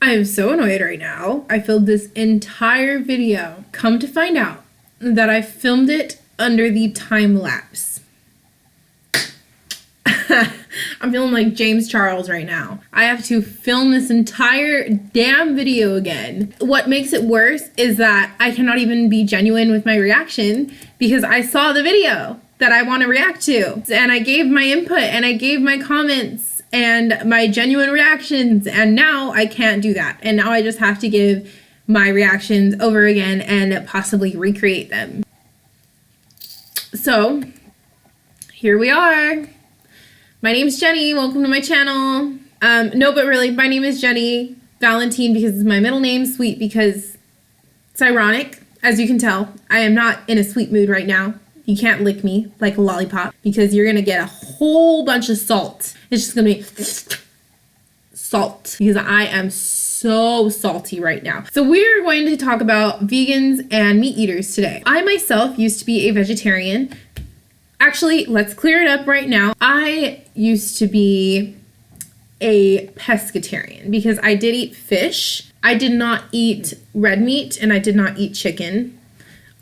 I'm so annoyed right now. I filmed this entire video. Come to find out that I filmed it under the time lapse. I'm feeling like James Charles right now. I have to film this entire damn video again. What makes it worse is that I cannot even be genuine with my reaction because I saw the video that I want to react to. And I gave my input and I gave my comments and my genuine reactions, and now I can't do that. And now I just have to give my reactions over again and possibly recreate them. So, here we are. My name's Jenny, welcome to my channel. No, but really, my name is Jenny Valentine because it's my middle name, Sweet because it's ironic. As you can tell, I am not in a sweet mood right now. You can't lick me like a lollipop because you're gonna get a whole bunch of salt. It's just gonna be salt because I am so salty right now. So we're going to talk about vegans and meat eaters today. I myself used to be a vegetarian. Actually, let's clear it up right now. I used to be a pescatarian because I did eat fish. I did not eat red meat and I did not eat chicken.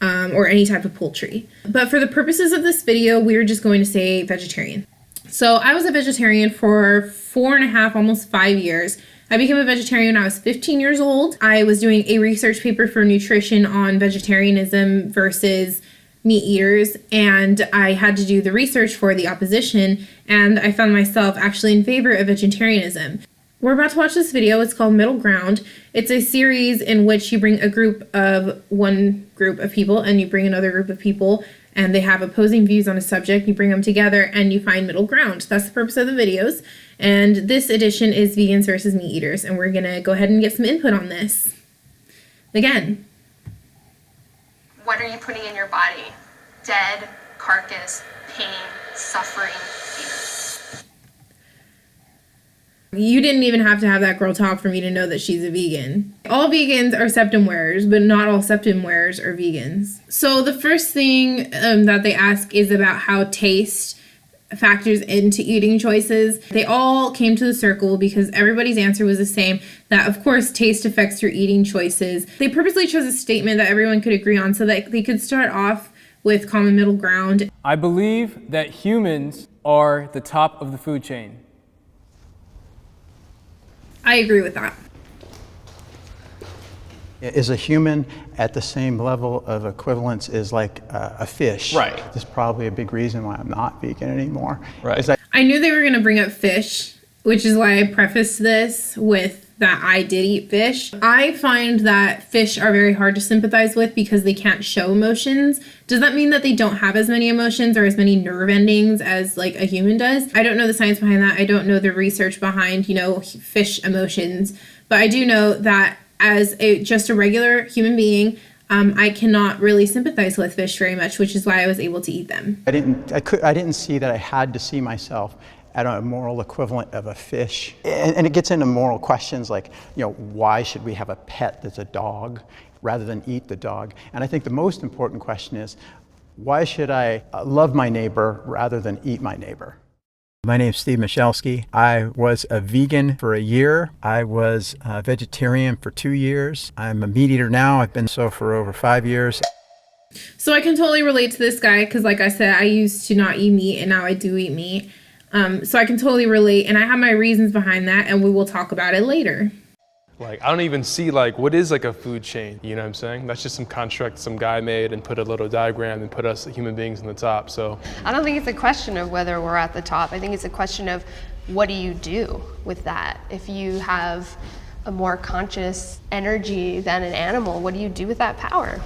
Or any type of poultry. But for the purposes of this video, we're just going to say vegetarian. So I was a vegetarian for 4.5, almost 5 years. I became a vegetarian when I was 15 years old. I was doing a research paper for nutrition on vegetarianism versus meat eaters, and I had to do the research for the opposition, and I found myself actually in favor of vegetarianism. We're about to watch this video. It's called Middle Ground. It's a series in which you bring one group of people and you bring another group of people and they have opposing views on a subject. You bring them together and you find middle ground. That's the purpose of the videos. And this edition is vegans versus meat eaters. And we're going to go ahead and get some input on this. Again. What are you putting in your body? Dead, carcass, pain, suffering, fear. You didn't even have to have that girl talk for me to know that she's a vegan. All vegans are septum wearers, but not all septum wearers are vegans. So the first thing that they ask is about how taste factors into eating choices. They all came to the circle because everybody's answer was the same, that of course taste affects your eating choices. They purposely chose a statement that everyone could agree on so that they could start off with common middle ground. I believe that humans are the top of the food chain. I agree with that. Is a human at the same level of equivalence as like a fish? Right. That's probably a big reason why I'm not vegan anymore. Right. I knew they were going to bring up fish, which is why I prefaced this with that I did eat fish. I find that fish are very hard to sympathize with because they can't show emotions. Does that mean that they don't have as many emotions or as many nerve endings as like a human does? I don't know the science behind that. I don't know the research behind, fish emotions, but I do know that as just a regular human being, I cannot really sympathize with fish very much, which is why I was able to eat them. I didn't see that I had to see myself at a moral equivalent of a fish. And it gets into moral questions like, why should we have a pet that's a dog rather than eat the dog? And I think the most important question is, why should I love my neighbor rather than eat my neighbor? My name's Steve Michalski. I was a vegan for a year. I was a vegetarian for 2 years. I'm a meat eater now. I've been so for over 5 years. So I can totally relate to this guy because like I said, I used to not eat meat and now I do eat meat. So I can totally relate, and I have my reasons behind that, and we will talk about it later. Like, I don't even see, what is, a food chain? You know what I'm saying? That's just some construct some guy made and put a little diagram and put us human beings on the top, so. I don't think it's a question of whether we're at the top. I think it's a question of what do you do with that? If you have a more conscious energy than an animal, what do you do with that power?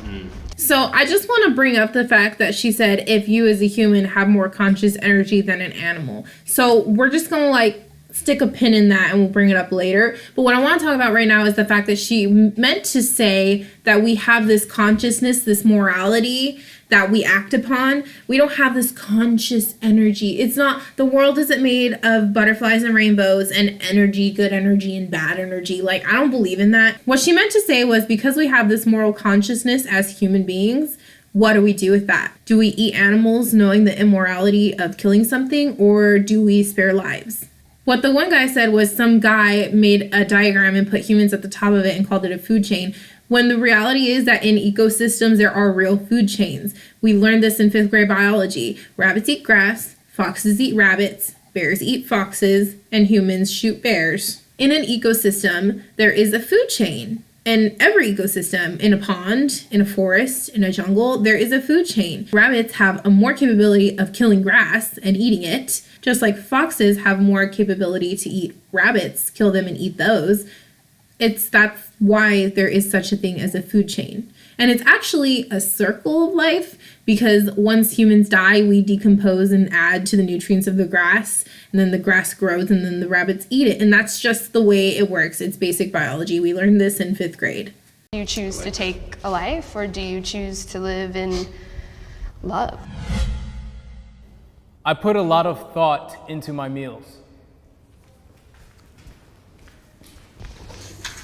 So I just want to bring up the fact that she said if you as a human have more conscious energy than an animal. So we're just going to stick a pin in that and we'll bring it up later. But what I want to talk about right now is the fact that she meant to say that we have this consciousness, this morality that we act upon. We don't have this conscious energy. It's not, the world isn't made of butterflies and rainbows and energy, good energy and bad energy. I don't believe in that. What she meant to say was because we have this moral consciousness as human beings, what do we do with that? Do we eat animals knowing the immorality of killing something, or do we spare lives? What the one guy said was some guy made a diagram and put humans at the top of it and called it a food chain, when the reality is that in ecosystems there are real food chains. We learned this in 5th grade biology. Rabbits eat grass, foxes eat rabbits, bears eat foxes, and humans shoot bears. In an ecosystem, there is a food chain. In every ecosystem, in a pond, in a forest, in a jungle, there is a food chain. Rabbits have a more capability of killing grass and eating it, just like foxes have more capability to eat rabbits, kill them and eat those. That's why there is such a thing as a food chain. And it's actually a circle of life, because once humans die, we decompose and add to the nutrients of the grass, and then the grass grows, and then the rabbits eat it. And that's just the way it works. It's basic biology. We learned this in 5th grade. Do you choose to take a life, or do you choose to live in love? I put a lot of thought into my meals.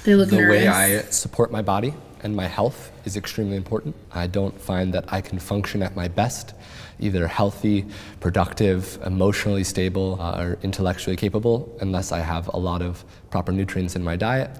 They look The nervous. way I support my body and my health is extremely important. I don't find that I can function at my best, either healthy, productive, emotionally stable, or intellectually capable, unless I have a lot of proper nutrients in my diet.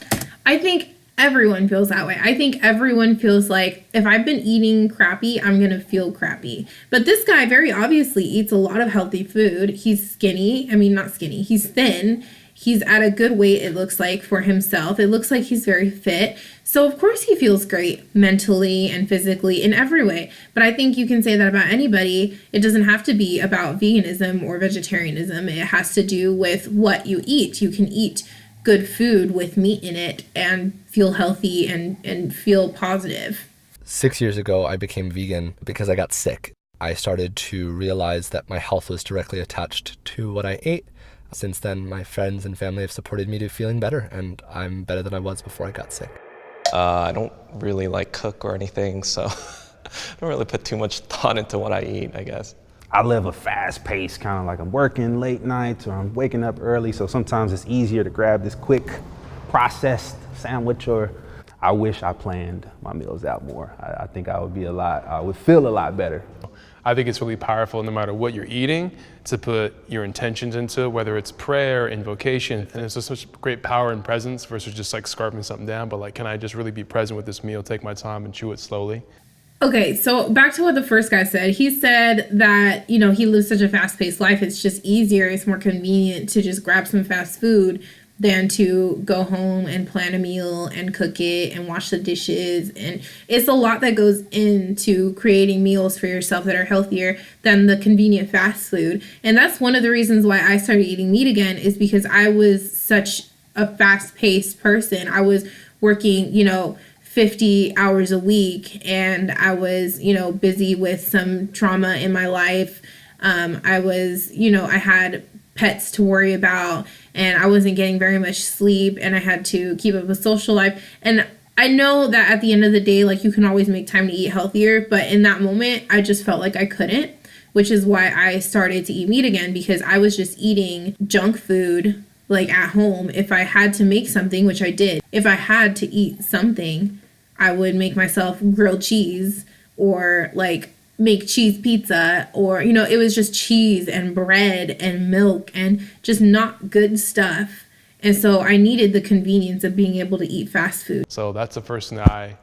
I think everyone feels that way. I think everyone feels like if I've been eating crappy, I'm going to feel crappy. But this guy very obviously eats a lot of healthy food. He's skinny. I mean, not skinny. He's thin. He's at a good weight, it looks like, for himself. It looks like he's very fit. So of course he feels great mentally and physically in every way. But I think you can say that about anybody. It doesn't have to be about veganism or vegetarianism. It has to do with what you eat. You can eat good food with meat in it and feel healthy and feel positive. 6 years ago, I became vegan because I got sick. I started to realize that my health was directly attached to what I ate. Since then, my friends and family have supported me to feeling better, and I'm better than I was before I got sick. I don't really cook or anything, so I don't really put too much thought into what I eat, I guess. I live a fast pace, kind of like I'm working late nights or I'm waking up early, so sometimes it's easier to grab this quick processed sandwich, or I wish I planned my meals out more. I think I would feel a lot better. I think it's really powerful, no matter what you're eating, to put your intentions into it, whether it's prayer, invocation, and there's just such great power and presence versus just scarfing something down, but can I just really be present with this meal, take my time and chew it slowly? Okay, so back to what the first guy said. He said that, he lives such a fast-paced life, it's just easier, it's more convenient to just grab some fast food than to go home and plan a meal and cook it and wash the dishes. And it's a lot that goes into creating meals for yourself that are healthier than the convenient fast food. And that's one of the reasons why I started eating meat again, is because I was such a fast-paced person. I was working, 50 hours a week, and I was, busy with some trauma in my life. I was, I had pets to worry about, and I wasn't getting very much sleep, and I had to keep up a social life. And I know that at the end of the day, you can always make time to eat healthier, but in that moment, I just felt like I couldn't, which is why I started to eat meat again, because I was just eating junk food, at home. If I had to make something, which I did, if I had to eat something, I would make myself grilled cheese, or make cheese pizza, or it was just cheese and bread and milk and just not good stuff. And so I needed the convenience of being able to eat fast food. So that's the first thing that I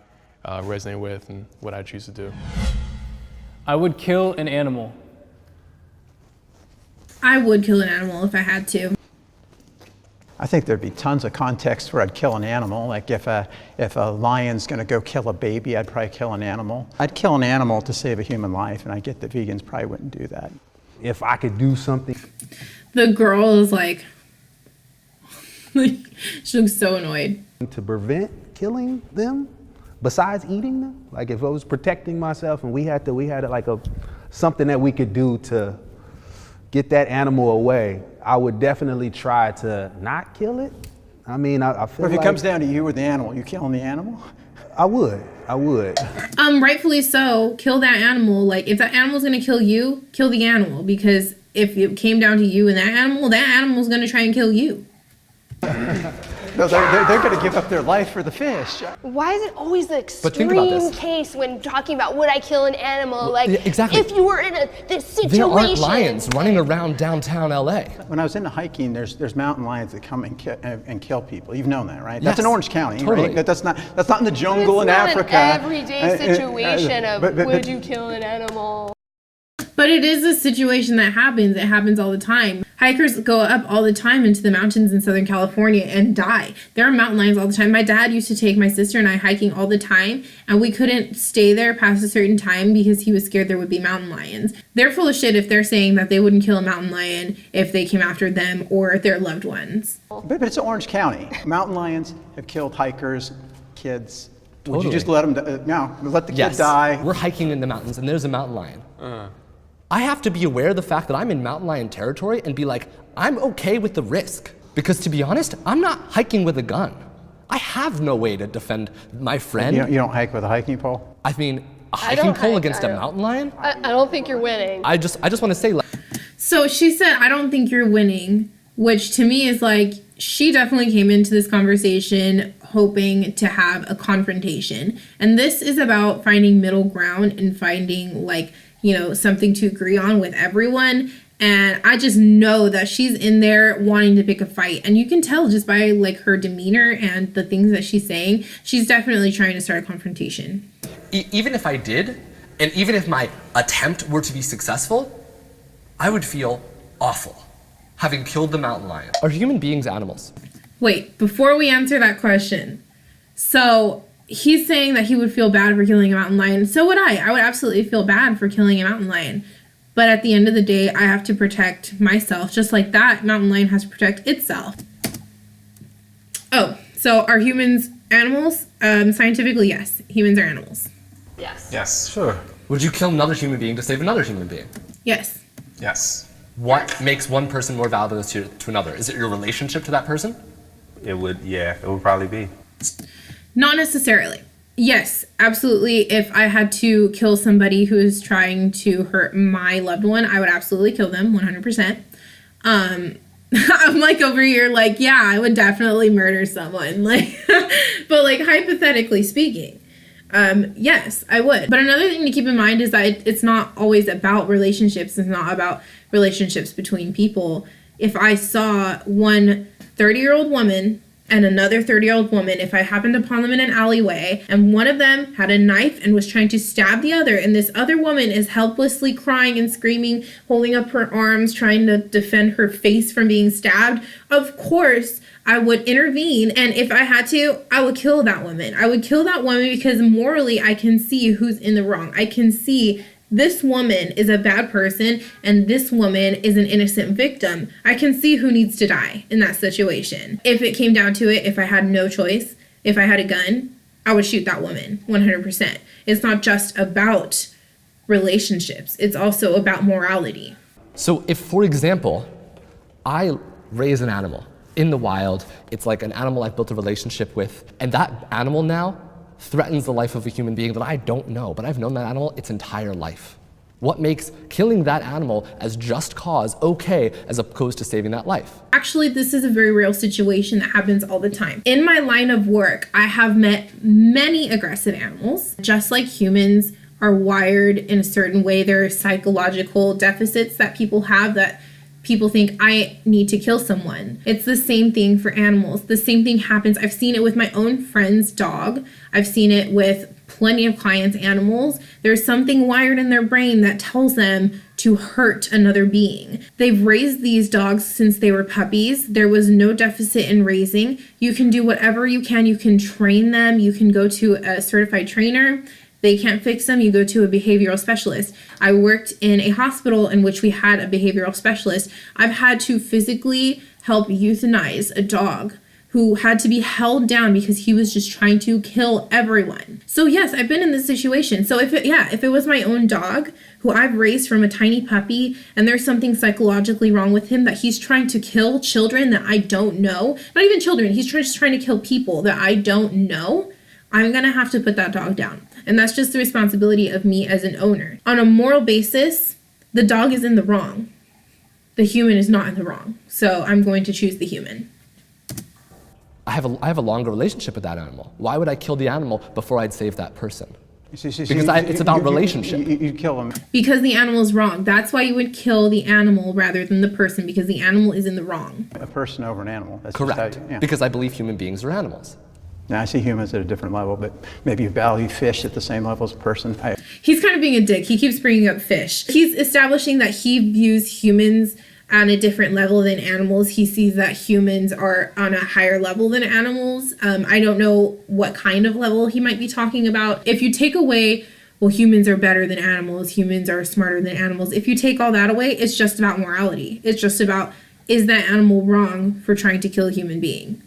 resonate with and what I choose to do. I would kill an animal. I would kill an animal if I had to. I think there'd be tons of contexts where I'd kill an animal. Like if a lion's going to go kill a baby, I'd probably kill an animal. I'd kill an animal to save a human life, and I get that vegans probably wouldn't do that. If I could do something. The girl is she looks so annoyed. To prevent killing them, besides eating them, if I was protecting myself and we had something that we could do to get that animal away, I would definitely try to not kill it. I mean, I feel But if it comes down to you or the animal, you killing the animal? I would. Rightfully so, kill that animal. If that animal's gonna kill you, kill the animal, because if it came down to you and that animal's gonna try and kill you. No, they're going to give up their life for the fish. Why is it always the But think about extreme this. case when talking about would I kill an animal? Like, yeah, exactly. if you were in this situation. There aren't lions running around downtown LA. When I was into hiking, there's mountain lions that come and kill people. You've known that, right? Yes, That's in Orange County, totally. right? That's not in the jungle in It's not Africa. an everyday situation of but- would you kill an animal? But it is a situation that happens. It happens all the time. Hikers go up all the time into the mountains in Southern California and die. There are mountain lions all the time. My dad used to take my sister and I hiking all the time, and we couldn't stay there past a certain time because he was scared there would be mountain lions. They're full of shit if they're saying that they wouldn't kill a mountain lion if they came after them or their loved ones. But it's Orange County. Mountain lions have killed hikers, kids. Would you Totally. just let them? No, let the Yes. kid die. We're hiking in the mountains and there's a mountain lion. I have to be aware of the fact that I'm in mountain lion territory and be like, I'm okay with the risk. Because to be honest, I'm not hiking with a gun. I have no way to defend my friend. You don't hike with a hiking pole? I mean, a I hiking don't pole hike, against I a don't. mountain lion? I don't think you're winning. I just want to say, like, So she said, I don't think you're winning, which to me is like, she definitely came into this conversation hoping to have a confrontation. And this is about finding middle ground and finding, like, you know, something to agree on with everyone. And I just know that she's in there wanting to pick a fight. And you can tell just by like her demeanor and the things that she's saying, she's definitely trying to start a confrontation. even if I did, and even if my attempt were to be successful, I would feel awful having killed the mountain lion. Are human beings animals? Wait, before we answer that question, so he's saying that he would feel bad for killing a mountain lion. So would I. I would absolutely feel bad for killing a mountain lion. But at the end of the day, I have to protect myself. Just like that mountain lion has to protect itself. Oh, so are humans animals? Scientifically, yes. Humans are animals. Yes. Yes. Sure. Would you kill another human being to save another human being? Yes. Yes. What makes one person more valuable to another? Is it your relationship to that person? It would probably be. Not necessarily. Yes, absolutely. If I had to kill somebody who is trying to hurt my loved one, I would absolutely kill them 100%. I'm like over here like, yeah, I would definitely murder someone. Like, but like hypothetically speaking, yes, I would. But another thing to keep in mind is that it's not always about relationships. It's not about relationships between people. If I saw one 30-year-old woman and another 30-year-old woman, if I happened upon them in an alleyway and one of them had a knife and was trying to stab the other, and this other woman is helplessly crying and screaming, holding up her arms, trying to defend her face from being stabbed, of course I would intervene. And if I had to, I would kill that woman. I would kill that woman because morally I can see who's in the wrong. I can see this woman is a bad person and this woman is an innocent victim. I can see who needs to die in that situation. If it came down to it, if I had no choice, if I had a gun, I would shoot that woman 100%. It's not just about relationships. It's also about morality. So if, for example, I raise an animal in the wild, it's like an animal I've built a relationship with, and that animal now threatens the life of a human being that I don't know, but I've known that animal its entire life. What makes killing that animal as just cause okay as opposed to saving that life? Actually, this is a very real situation that happens all the time. In my line of work, I have met many aggressive animals. Just like humans are wired in a certain way, there are psychological deficits that people have that people think I need to kill someone. It's the same thing for animals. The same thing happens. I've seen it with my own friend's dog. I've seen it with plenty of clients' animals. There's something wired in their brain that tells them to hurt another being. They've raised these dogs since they were puppies. There was no deficit in raising. You can do whatever you can. You can train them. You can go to a certified trainer. They can't fix them, you go to a behavioral specialist. I worked in a hospital in which we had a behavioral specialist. I've had to physically help euthanize a dog who had to be held down because he was just trying to kill everyone. So yes, I've been in this situation. So if it was my own dog who I've raised from a tiny puppy and there's something psychologically wrong with him that he's trying to kill children that I don't know, not even children, he's just trying to kill people that I don't know, I'm gonna have to put that dog down. And that's just the responsibility of me as an owner. On a moral basis, the dog is in the wrong. The human is not in the wrong. So I'm going to choose the human. I have a longer relationship with that animal. Why would I kill the animal before I'd save that person? Because it's about relationship. You kill them. Because the animal's wrong. That's why you would kill the animal rather than the person, because the animal is in the wrong. A person over an animal. That's Correct. Just how you, Because I believe human beings are animals. Now, I see humans at a different level, but maybe you value fish at the same level as a person. He's kind of being a dick. He keeps bringing up fish. He's establishing that he views humans on a different level than animals. He sees that humans are on a higher level than animals. I don't know what kind of level he might be talking about. If you take away, well, humans are better than animals, humans are smarter than animals. If you take all that away, it's just about morality. It's just about, is that animal wrong for trying to kill a human being?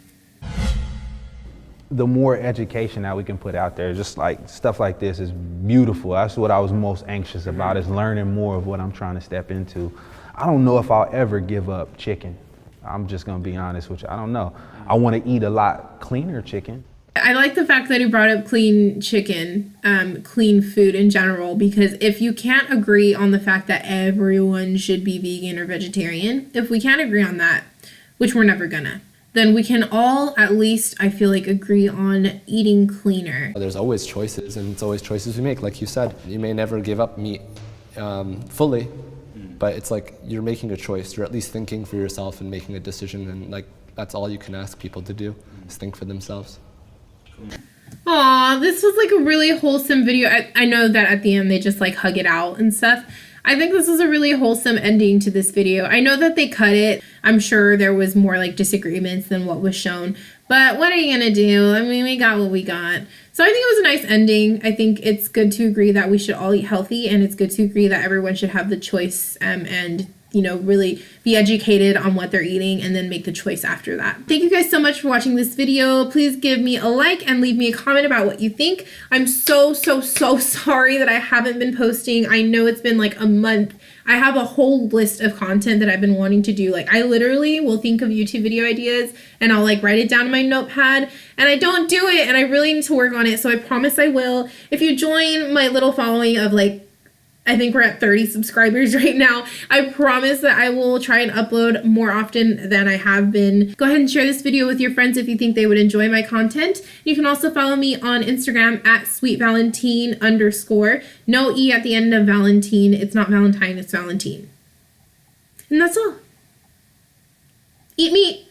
The more education that we can put out there, just like stuff like this is beautiful. That's what I was most anxious about, is learning more of what I'm trying to step into. I don't know if I'll ever give up chicken. I'm just gonna be honest with you. I don't know. I wanna eat a lot cleaner chicken. I like the fact that he brought up clean chicken, clean food in general, because if you can't agree on the fact that everyone should be vegan or vegetarian, if we can't agree on that, which we're never gonna, then we can all at least, I feel like, agree on eating cleaner. There's always choices, and it's always choices we make. Like you said, you may never give up meat fully, but it's like you're making a choice. You're at least thinking for yourself and making a decision, and like that's all you can ask people to do, is think for themselves. Aw, this was like a really wholesome video. I know that at the end they just like hug it out and stuff. I think this was a really wholesome ending to this video. I know that they cut it. I'm sure there was more like disagreements than what was shown. But what are you gonna do? I mean, we got what we got. So I think it was a nice ending. I think it's good to agree that we should all eat healthy, and it's good to agree that everyone should have the choice and you know, really be educated on what they're eating and then make the choice after that. Thank you guys so much for watching this video. Please give me a like and leave me a comment about what you think. I'm so sorry that I haven't been posting. I know it's been like a month. I have a whole list of content that I've been wanting to do. Like, I literally will think of YouTube video ideas and I'll like write it down in my notepad, and I don't do it, and I really need to work on it. So I promise I will. If you join my little following of like, I think we're at 30 subscribers right now, I promise that I will try and upload more often than I have been. Go ahead and share this video with your friends if you think they would enjoy my content. You can also follow me on Instagram at sweetvalentine_. No E at the end of Valentine. It's not Valentine, it's Valentine. And that's all. Eat meat.